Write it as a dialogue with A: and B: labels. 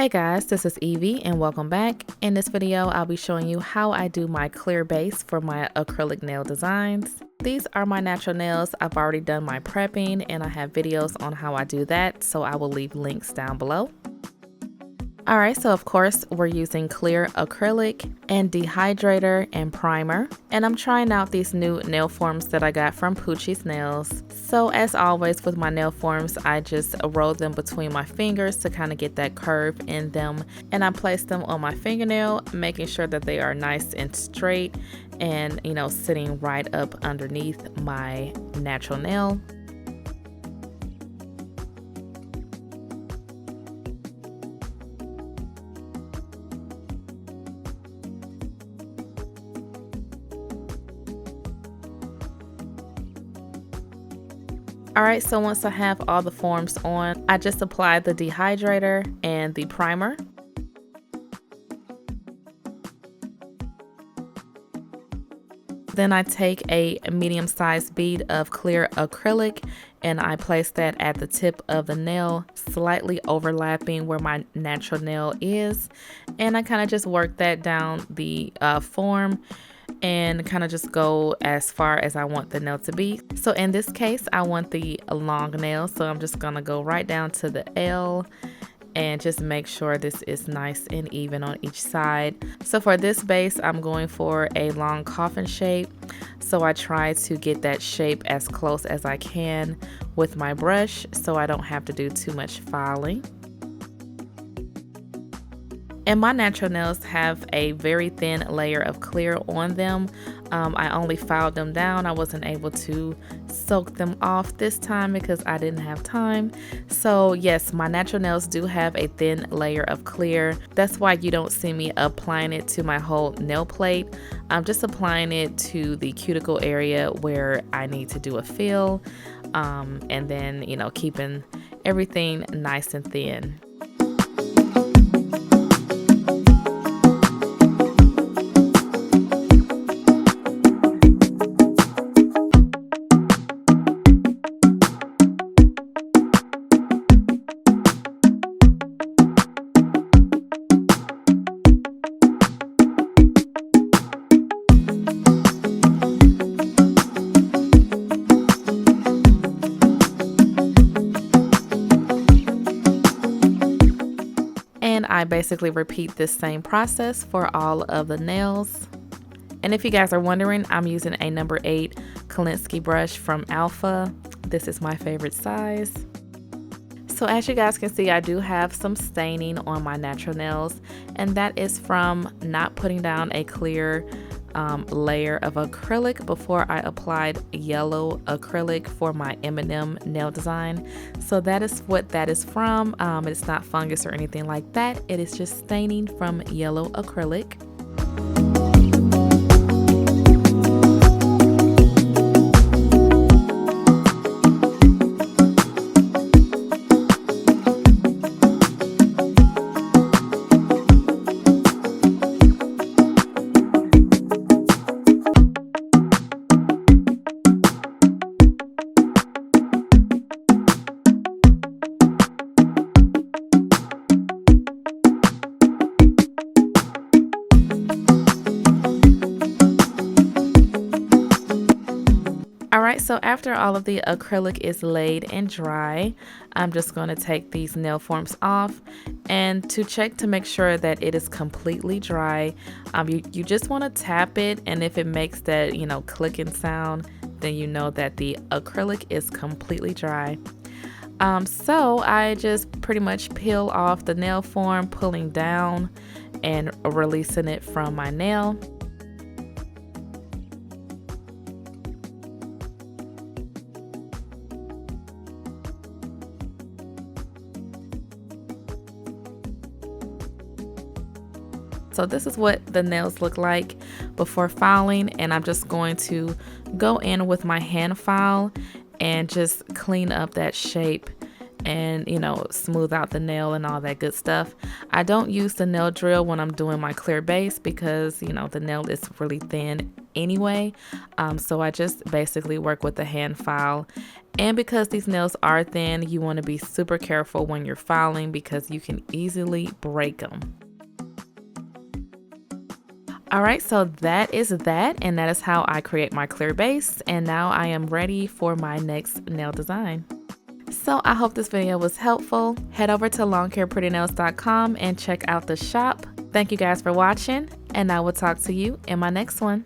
A: Hey guys, this is Evie and welcome back. In this video, I'll be showing you how I do my clear base for my acrylic nail designs. These are my natural nails. I've already done my prepping and I have videos on how I do that, so I will leave links down below. Alright, so of course we're using clear acrylic and dehydrator and primer. And I'm trying out these new nail forms that I got from Poochie's Nails. So as always with my nail forms, I just roll them between my fingers to kind of get that curve in them. And I place them on my fingernail, making sure that they are nice and straight and, sitting right up underneath my natural nail. Alright, so once I have all the forms on, I just apply the dehydrator and the primer. Then I take a medium-sized bead of clear acrylic and I place that at the tip of the nail, slightly overlapping where my natural nail is. And I kind of just work that down the form and kind of just go as far as I want the nail to be. So in this case, I want the long nail, so I'm just gonna go right down to the L and just make sure this is nice and even on each side. So for this base, I'm going for a long coffin shape. So I try to get that shape as close as I can with my brush so I don't have to do too much filing. And my natural nails have a very thin layer of clear on them. I only filed them down. I wasn't able to soak them off this time because I didn't have time. So yes, my natural nails do have a thin layer of clear. That's why you don't see me applying it to my whole nail plate. I'm just applying it to the cuticle area where I need to do a fill. And then, keeping everything nice and thin. And I basically repeat this same process for all of the nails. And if you guys are wondering, I'm using a number 8 Kolinsky brush from Alpha. This is my favorite size. So as you guys can see, I do have some staining on my natural nails, and that is from not putting down a clear layer of acrylic before I applied yellow acrylic for my M&M nail design. So that is what that is from. It's not fungus or anything like that. It is just staining from yellow acrylic. Alright, so after all of the acrylic is laid and dry, I'm just going to take these nail forms off, and to check to make sure that it is completely dry, you just want to tap it, and if it makes that clicking sound, then you know that the acrylic is completely dry. So I just pretty much peel off the nail form, pulling down and releasing it from my nail. So this is what the nails look like before filing, and I'm just going to go in with my hand file and just clean up that shape and, you know, smooth out the nail and all that good stuff. I don't use the nail drill when I'm doing my clear base because, you know, the nail is really thin anyway. So I just basically work with the hand file. And because these nails are thin, you want to be super careful when you're filing because you can easily break them. Alright, so that is that, and that is how I create my clear base, and now I am ready for my next nail design. So I hope this video was helpful. Head over to lawncareprettynails.com and check out the shop. Thank you guys for watching, and I will talk to you in my next one.